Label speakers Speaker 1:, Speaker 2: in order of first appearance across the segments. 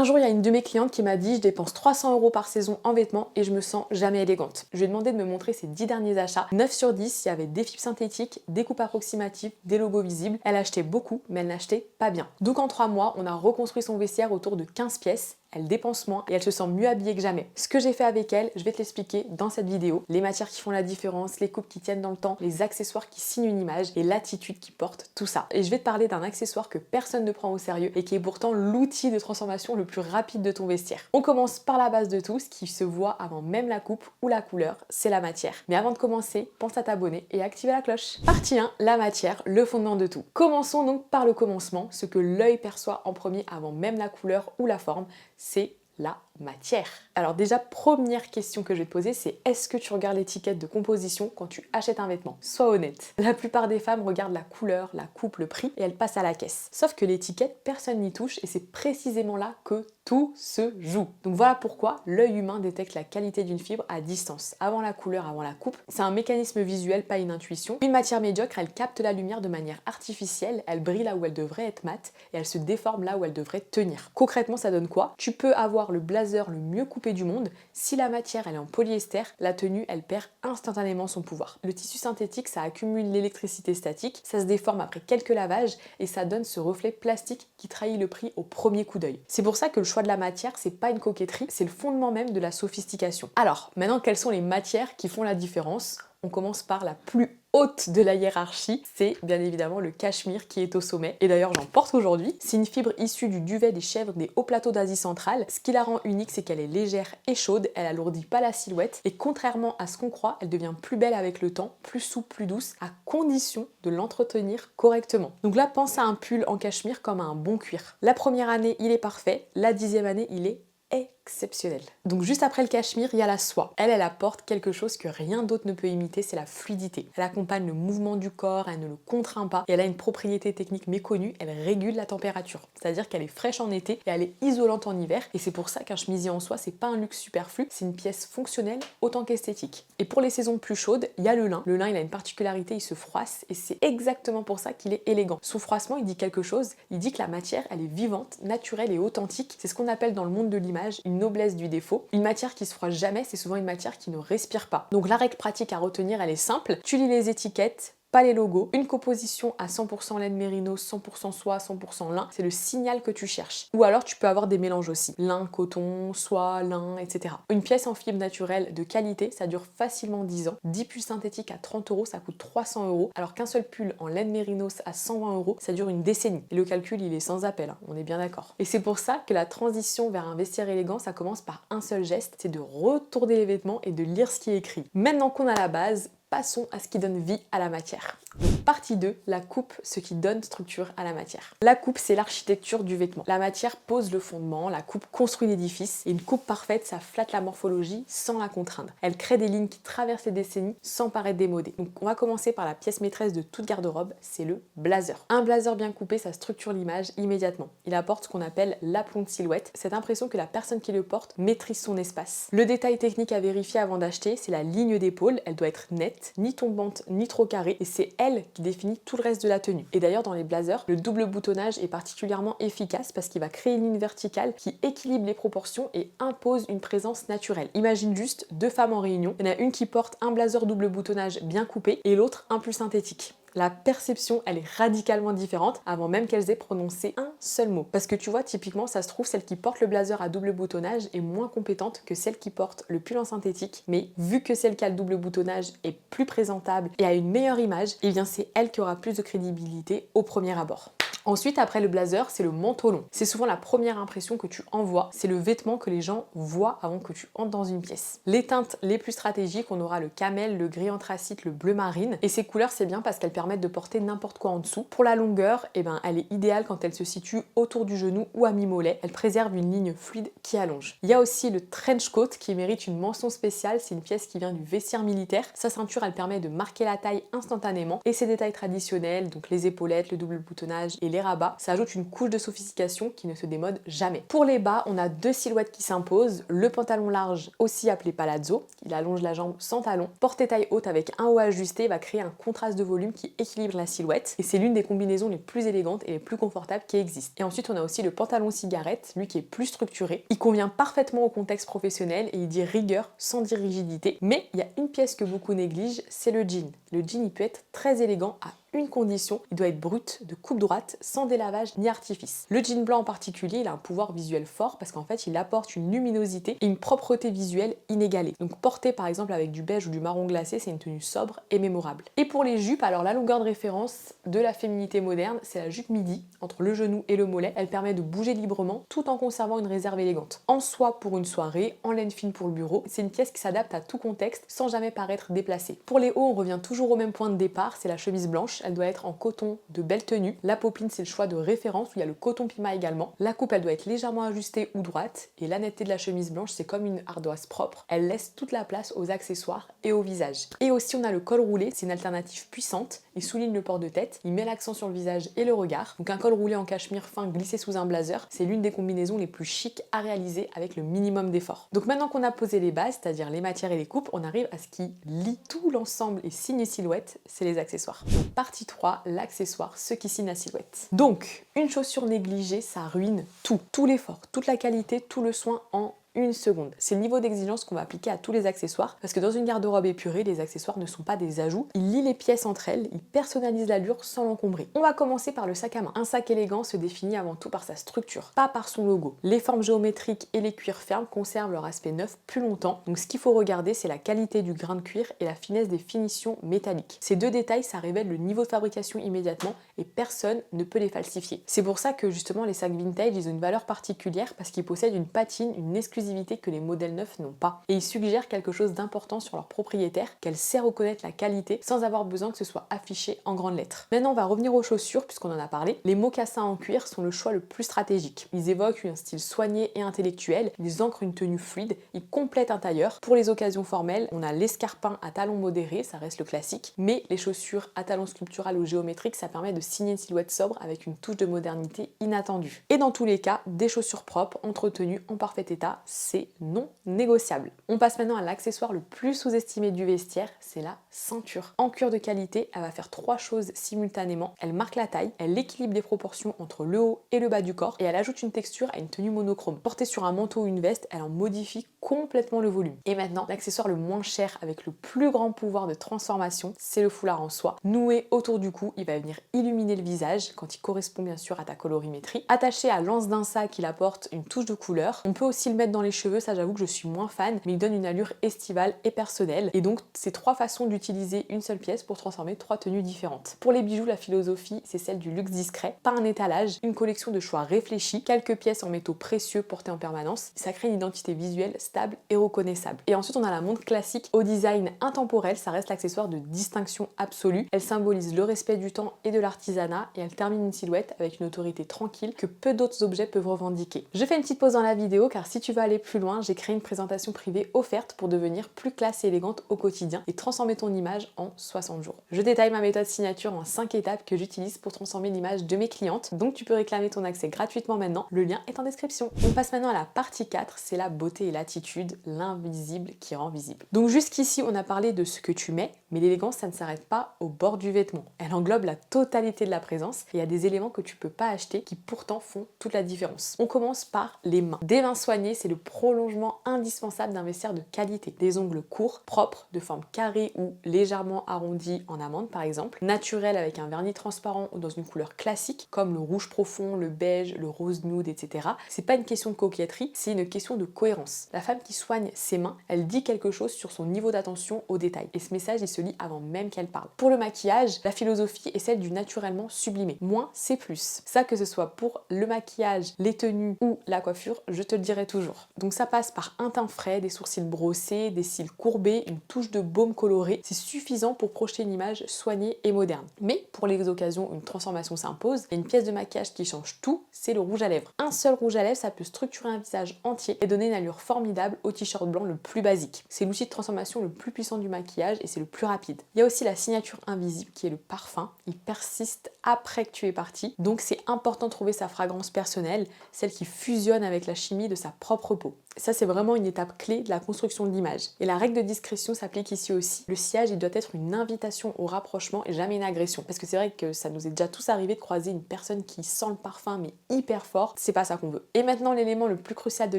Speaker 1: Un jour, il y a une de mes clientes qui m'a dit: je dépense 300 € par saison en vêtements et je me sens jamais élégante. Je lui ai demandé de me montrer ses 10 derniers achats. 9 sur 10, il y avait des fibres synthétiques, des coupes approximatives, des logos visibles. Elle achetait beaucoup, mais elle n'achetait pas bien. Donc en 3 mois, on a reconstruit son vestiaire autour de 15 pièces. Elle dépense moins et elle se sent mieux habillée que jamais. Ce que j'ai fait avec elle, je vais te l'expliquer dans cette vidéo. Les matières qui font la différence, les coupes qui tiennent dans le temps, les accessoires qui signent une image et l'attitude qui porte tout ça. Et je vais te parler d'un accessoire que personne ne prend au sérieux et qui est pourtant l'outil de transformation le plus rapide de ton vestiaire. On commence par la base de tout, ce qui se voit avant même la coupe ou la couleur, c'est la matière. Mais avant de commencer, pense à t'abonner et à activer la cloche. Partie 1, la matière, le fondement de tout. Commençons donc par le commencement, ce que l'œil perçoit en premier avant même la couleur ou la forme, c'est la matière. Alors déjà, première question que je vais te poser, c'est est-ce que tu regardes l'étiquette de composition quand tu achètes un vêtement? Sois honnête. La plupart des femmes regardent la couleur, la coupe, le prix et elles passent à la caisse. Sauf que l'étiquette, personne n'y touche et c'est précisément là que tout se joue. Donc voilà pourquoi l'œil humain détecte la qualité d'une fibre à distance, avant la couleur, avant la coupe. C'est un mécanisme visuel, pas une intuition. Une matière médiocre, elle capte la lumière de manière artificielle, elle brille là où elle devrait être mate et elle se déforme là où elle devrait tenir. Concrètement, ça donne quoi? Tu peux avoir le blazer le mieux coupé du monde, si la matière elle est en polyester, la tenue elle perd instantanément son pouvoir. Le tissu synthétique ça accumule l'électricité statique, ça se déforme après quelques lavages et ça donne ce reflet plastique qui trahit le prix au premier coup d'œil. C'est pour ça que le choix de la matière c'est pas une coquetterie, c'est le fondement même de la sophistication. Alors maintenant quelles sont les matières qui font la différence? On commence par la plus haute de la hiérarchie, c'est bien évidemment le cachemire qui est au sommet. Et d'ailleurs j'en porte aujourd'hui. C'est une fibre issue du duvet des chèvres des hauts plateaux d'Asie centrale. Ce qui la rend unique, c'est qu'elle est légère et chaude, elle alourdit pas la silhouette et contrairement à ce qu'on croit, elle devient plus belle avec le temps, plus souple, plus douce, à condition de l'entretenir correctement. Donc là, pense à un pull en cachemire comme à un bon cuir. La première année, il est parfait, la 10e année, il est exceptionnel. Donc juste après le cachemire, il y a la soie. Elle apporte quelque chose que rien d'autre ne peut imiter, c'est la fluidité. Elle accompagne le mouvement du corps, elle ne le contraint pas et elle a une propriété technique méconnue, elle régule la température. C'est-à-dire qu'elle est fraîche en été et elle est isolante en hiver et c'est pour ça qu'un chemisier en soie, c'est pas un luxe superflu, c'est une pièce fonctionnelle autant qu'esthétique. Et pour les saisons plus chaudes, il y a le lin. Le lin, il a une particularité, il se froisse et c'est exactement pour ça qu'il est élégant. Son froissement, il dit quelque chose, il dit que la matière, elle est vivante, naturelle et authentique. C'est ce qu'on appelle dans le monde de l'image une noblesse du défaut. Une matière qui se froisse jamais, c'est souvent une matière qui ne respire pas. Donc la règle pratique à retenir, elle est simple. Tu lis les étiquettes, pas les logos. Une composition à 100% laine mérino, 100% soie, 100% lin, c'est le signal que tu cherches. Ou alors tu peux avoir des mélanges aussi. Lin, coton, soie, lin, etc. Une pièce en fibre naturelle de qualité, ça dure facilement 10 ans. 10 pulls synthétiques à 30 €, ça coûte 300 €. Alors qu'un seul pull en laine mérinos à 120 €, ça dure une décennie. Et le calcul, il est sans appel, hein, on est bien d'accord. Et c'est pour ça que la transition vers un vestiaire élégant, ça commence par un seul geste, c'est de retourner les vêtements et de lire ce qui est écrit. Maintenant qu'on a la base, passons à ce qui donne vie à la matière. Donc, partie 2, la coupe, ce qui donne structure à la matière. La coupe, c'est l'architecture du vêtement. La matière pose le fondement, la coupe construit l'édifice, et une coupe parfaite, ça flatte la morphologie sans la contraindre. Elle crée des lignes qui traversent les décennies sans paraître démodées. Donc on va commencer par la pièce maîtresse de toute garde-robe, c'est le blazer. Un blazer bien coupé, ça structure l'image immédiatement. Il apporte ce qu'on appelle l'aplomb de silhouette, cette impression que la personne qui le porte maîtrise son espace. Le détail technique à vérifier avant d'acheter, c'est la ligne d'épaule, elle doit être nette, ni tombante, ni trop carrée, et c'est elle qui définit tout le reste de la tenue. Et d'ailleurs dans les blazers, le double boutonnage est particulièrement efficace parce qu'il va créer une ligne verticale qui équilibre les proportions et impose une présence naturelle. Imagine juste deux femmes en réunion, il y en a une qui porte un blazer double boutonnage bien coupé et l'autre un plus synthétique. La perception, elle est radicalement différente avant même qu'elles aient prononcé un seul mot. Parce que tu vois, typiquement, ça se trouve, celle qui porte le blazer à double boutonnage est moins compétente que celle qui porte le pull en synthétique. Mais vu que celle qui a le double boutonnage est plus présentable et a une meilleure image, eh bien c'est elle qui aura plus de crédibilité au premier abord. Ensuite, après le blazer, c'est le manteau long. C'est souvent la première impression que tu envoies. C'est le vêtement que les gens voient avant que tu entres dans une pièce. Les teintes les plus stratégiques, on aura le camel, le gris anthracite, le bleu marine. Et ces couleurs, c'est bien parce qu'elles permettent de porter n'importe quoi en dessous. Pour la longueur, elle est idéale quand elle se situe autour du genou ou à mi-mollet. Elle préserve une ligne fluide qui allonge. Il y a aussi le trench coat qui mérite une mention spéciale. C'est une pièce qui vient du vestiaire militaire. Sa ceinture, elle permet de marquer la taille instantanément. Et ses détails traditionnels, donc les épaulettes, le double boutonnage et les rabats, ça ajoute une couche de sophistication qui ne se démode jamais. Pour les bas, on a deux silhouettes qui s'imposent, le pantalon large, aussi appelé palazzo, il allonge la jambe sans talon, porté taille haute avec un haut ajusté, va créer un contraste de volume qui équilibre la silhouette, et c'est l'une des combinaisons les plus élégantes et les plus confortables qui existent. Et ensuite on a aussi le pantalon cigarette, lui qui est plus structuré, il convient parfaitement au contexte professionnel et il dit rigueur sans dire rigidité, mais il y a une pièce que beaucoup négligent, c'est le jean. Le jean il peut être très élégant à une condition, il doit être brut, de coupe droite, sans délavage ni artifice. Le jean blanc en particulier, il a un pouvoir visuel fort parce qu'en fait, il apporte une luminosité et une propreté visuelle inégalée. Donc porté par exemple avec du beige ou du marron glacé, c'est une tenue sobre et mémorable. Et pour les jupes, alors la longueur de référence de la féminité moderne, c'est la jupe midi, entre le genou et le mollet. Elle permet de bouger librement tout en conservant une réserve élégante. En soie pour une soirée, en laine fine pour le bureau, c'est une pièce qui s'adapte à tout contexte sans jamais paraître déplacée. Pour les hauts, on revient toujours au même point de départ, c'est la chemise blanche. Elle doit être en coton de belle tenue. La popeline, c'est le choix de référence où il y a le coton pima également. La coupe, elle doit être légèrement ajustée ou droite. Et la netteté de la chemise blanche, c'est comme une ardoise propre. Elle laisse toute la place aux accessoires et au visage. Et aussi, on a le col roulé. C'est une alternative puissante. Il souligne le port de tête. Il met l'accent sur le visage et le regard. Donc un col roulé en cachemire fin glissé sous un blazer, c'est l'une des combinaisons les plus chics à réaliser avec le minimum d'effort. Donc maintenant qu'on a posé les bases, c'est-à-dire les matières et les coupes, on arrive à ce qui lie tout l'ensemble et signe silhouette, c'est les accessoires. Donc partie 3, l'accessoire, ce qui signe la silhouette. Donc, une chaussure négligée, ça ruine tout. Tout l'effort, toute la qualité, tout le soin en une seconde. C'est le niveau d'exigence qu'on va appliquer à tous les accessoires parce que dans une garde-robe épurée, les accessoires ne sont pas des ajouts. Ils lient les pièces entre elles, ils personnalisent l'allure sans l'encombrer. On va commencer par le sac à main. Un sac élégant se définit avant tout par sa structure, pas par son logo. Les formes géométriques et les cuirs fermes conservent leur aspect neuf plus longtemps. Donc ce qu'il faut regarder, c'est la qualité du grain de cuir et la finesse des finitions métalliques. Ces deux détails, ça révèle le niveau de fabrication immédiatement et personne ne peut les falsifier. C'est pour ça que justement les sacs vintage, ils ont une valeur particulière parce qu'ils possèdent une patine, une exclusivité que les modèles neufs n'ont pas. Et ils suggèrent quelque chose d'important sur leur propriétaire, qu'elle sait reconnaître la qualité sans avoir besoin que ce soit affiché en grandes lettres. Maintenant, on va revenir aux chaussures puisqu'on en a parlé. Les mocassins en cuir sont le choix le plus stratégique. Ils évoquent un style soigné et intellectuel, ils ancrent une tenue fluide, ils complètent un tailleur. Pour les occasions formelles, on a l'escarpin à talons modérés, ça reste le classique, mais les chaussures à talons sculpturales ou géométriques, ça permet de signer une silhouette sobre avec une touche de modernité inattendue. Et dans tous les cas, des chaussures propres, entretenues, en parfait état, c'est non négociable. On passe maintenant à l'accessoire le plus sous-estimé du vestiaire, c'est la ceinture. En cuir de qualité, elle va faire trois choses simultanément. Elle marque la taille, elle équilibre des proportions entre le haut et le bas du corps et elle ajoute une texture à une tenue monochrome. Portée sur un manteau ou une veste, elle en modifie complètement le volume. Et maintenant, l'accessoire le moins cher avec le plus grand pouvoir de transformation, c'est le foulard en soie. Noué autour du cou, il va venir illuminer le visage quand il correspond bien sûr à ta colorimétrie. Attaché à l'anse d'un sac, il apporte une touche de couleur. On peut aussi le mettre dans les cheveux, ça j'avoue que je suis moins fan, mais il donne une allure estivale et personnelle. Et donc, c'est trois façons d'utiliser une seule pièce pour transformer trois tenues différentes. Pour les bijoux, la philosophie, c'est celle du luxe discret, pas un étalage, une collection de choix réfléchis, quelques pièces en métaux précieux portées en permanence. Ça crée une identité visuelle stable et reconnaissable. Et ensuite, on a la montre classique au design intemporel, ça reste l'accessoire de distinction absolue. Elle symbolise le respect du temps et de l'artisanat et elle termine une silhouette avec une autorité tranquille que peu d'autres objets peuvent revendiquer. Je fais une petite pause dans la vidéo car si tu veux aller plus loin, j'ai créé une présentation privée offerte pour devenir plus classe et élégante au quotidien et transformer ton image en 60 jours. Je détaille ma méthode signature en 5 étapes que j'utilise pour transformer l'image de mes clientes, donc tu peux réclamer ton accès gratuitement maintenant, le lien est en description. On passe maintenant à la partie 4, c'est la beauté et l'attitude, l'invisible qui rend visible. Donc jusqu'ici, on a parlé de ce que tu mets, mais l'élégance, ça ne s'arrête pas au bord du vêtement. Elle englobe la totalité de la présence et il y a des éléments que tu peux pas acheter qui pourtant font toute la différence. On commence par les mains. Des mains soignées, c'est le prolongement indispensable d'un vestiaire de qualité. Des ongles courts, propres, de forme carrée ou légèrement arrondie en amande par exemple, naturels avec un vernis transparent ou dans une couleur classique comme le rouge profond, le beige, le rose nude, etc. C'est pas une question de coquetterie, c'est une question de cohérence. La femme qui soigne ses mains, elle dit quelque chose sur son niveau d'attention aux détails. Et ce message, il se lit avant même qu'elle parle. Pour le maquillage, la philosophie est celle du naturellement sublimé. Moins, c'est plus. Ça, que ce soit pour le maquillage, les tenues ou la coiffure, je te le dirai toujours. Donc ça passe par un teint frais, des sourcils brossés, des cils courbés, une touche de baume coloré. C'est suffisant pour projeter une image soignée et moderne. Mais pour les occasions où une transformation s'impose, il y a une pièce de maquillage qui change tout, c'est le rouge à lèvres. Un seul rouge à lèvres, ça peut structurer un visage entier et donner une allure formidable au t-shirt blanc le plus basique. C'est l'outil de transformation le plus puissant du maquillage et c'est le plus rapide. Il y a aussi la signature invisible qui est le parfum. Il persiste après que tu es parti. Donc c'est important de trouver sa fragrance personnelle, celle qui fusionne avec la chimie de sa propre peau. Ça, c'est vraiment une étape clé de la construction de l'image. Et la règle de discrétion s'applique ici aussi. Le sillage, il doit être une invitation au rapprochement et jamais une agression. Parce que c'est vrai que ça nous est déjà tous arrivé de croiser une personne qui sent le parfum mais hyper fort. C'est pas ça qu'on veut. Et maintenant, l'élément le plus crucial de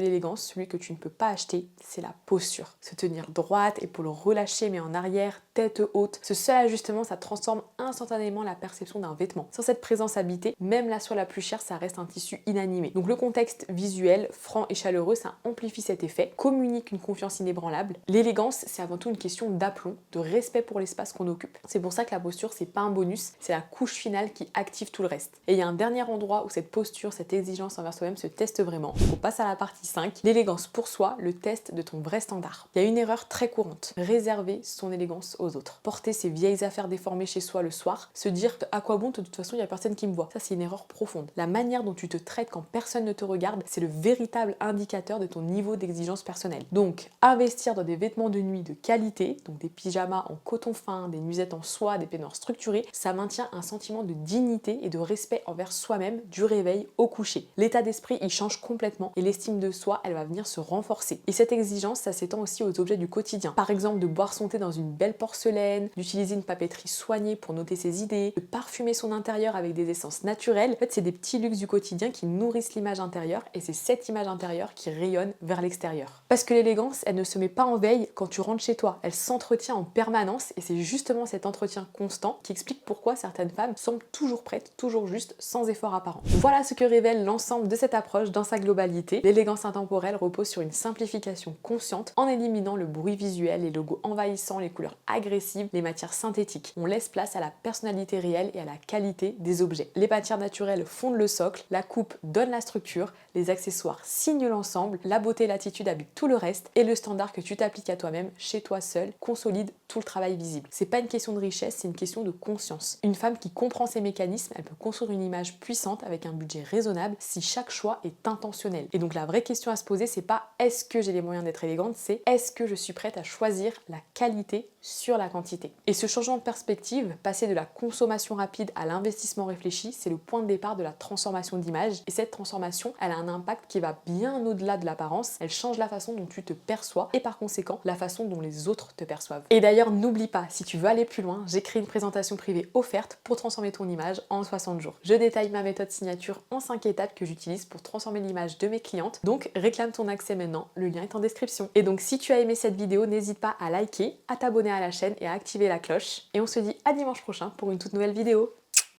Speaker 1: l'élégance, celui que tu ne peux pas acheter, c'est la posture. Se tenir droite, épaules relâchées mais en arrière, tête haute. Ce seul ajustement, ça transforme instantanément la perception d'un vêtement. Sans cette présence habitée, même la soie la plus chère, ça reste un tissu inanimé. Donc le contexte visuel, franc et chaleureux, ça amplifie cet effet, communique une confiance inébranlable. L'élégance, c'est avant tout une question d'aplomb, de respect pour l'espace qu'on occupe. C'est pour ça que la posture, c'est pas un bonus, c'est la couche finale qui active tout le reste. Et il y a un dernier endroit où cette posture, cette exigence envers soi-même se teste vraiment. On passe à la partie 5, l'élégance pour soi, le test de ton vrai standard. Il y a une erreur très courante, réserver son élégance aux autres. Porter ses vieilles affaires déformées chez soi le soir, se dire à quoi bon, de toute façon, il n'y a personne qui me voit. Ça, c'est une erreur profonde. La manière dont tu te traites quand personne ne te regarde, c'est le véritable indicateur de ton niveau d'exigence personnelle. Donc, investir dans des vêtements de nuit de qualité, donc des pyjamas en coton fin, des nuisettes en soie, des peignoirs structurés, ça maintient un sentiment de dignité et de respect envers soi-même du réveil au coucher. L'état d'esprit, il change complètement et l'estime de soi, elle va venir se renforcer. Et cette exigence, ça s'étend aussi aux objets du quotidien. Par exemple, de boire son thé dans une belle porcelaine, d'utiliser une papeterie soignée pour noter ses idées, de parfumer son intérieur avec des essences naturelles. En fait, c'est des petits luxes du quotidien qui nourrissent l'image intérieure et c'est cette image intérieure qui rayonne vers l'extérieur. Parce que l'élégance, elle ne se met pas en veille quand tu rentres chez toi, elle s'entretient en permanence et c'est justement cet entretien constant qui explique pourquoi certaines femmes semblent toujours prêtes, toujours justes, sans effort apparent. Voilà ce que révèle l'ensemble de cette approche dans sa globalité. L'élégance intemporelle repose sur une simplification consciente en éliminant le bruit visuel, les logos envahissants, les couleurs agressives, les matières synthétiques. On laisse place à la personnalité réelle et à la qualité des objets. Les matières naturelles fondent le socle, la coupe donne la structure, les accessoires signent l'ensemble, la beauté et l'attitude habitent tout le reste et le standard que tu t'appliques à toi-même, chez toi seul, consolide tout le travail visible. C'est pas une question de richesse, c'est une question de conscience. Une femme qui comprend ces mécanismes, elle peut construire une image puissante avec un budget raisonnable si chaque choix est intentionnel. Et donc la vraie question à se poser, c'est pas est-ce que j'ai les moyens d'être élégante, c'est est-ce que je suis prête à choisir la qualité sur la quantité. Et ce changement de perspective, passer de la consommation rapide à l'investissement réfléchi, c'est le point de départ de la transformation d'image. Et cette transformation, elle a un impact qui va bien au-delà de l'apparence. Elle change la façon dont tu te perçois et par conséquent la façon dont les autres te perçoivent. Et d'ailleurs, n'oublie pas, si tu veux aller plus loin, j'ai créé une présentation privée offerte pour transformer ton image en 60 jours. Je détaille ma méthode signature en 5 étapes que j'utilise pour transformer l'image de mes clientes. Donc réclame ton accès maintenant, le lien est en description. Et donc si tu as aimé cette vidéo, n'hésite pas à liker, à t'abonner à la chaîne et à activer la cloche. Et on se dit à dimanche prochain pour une toute nouvelle vidéo.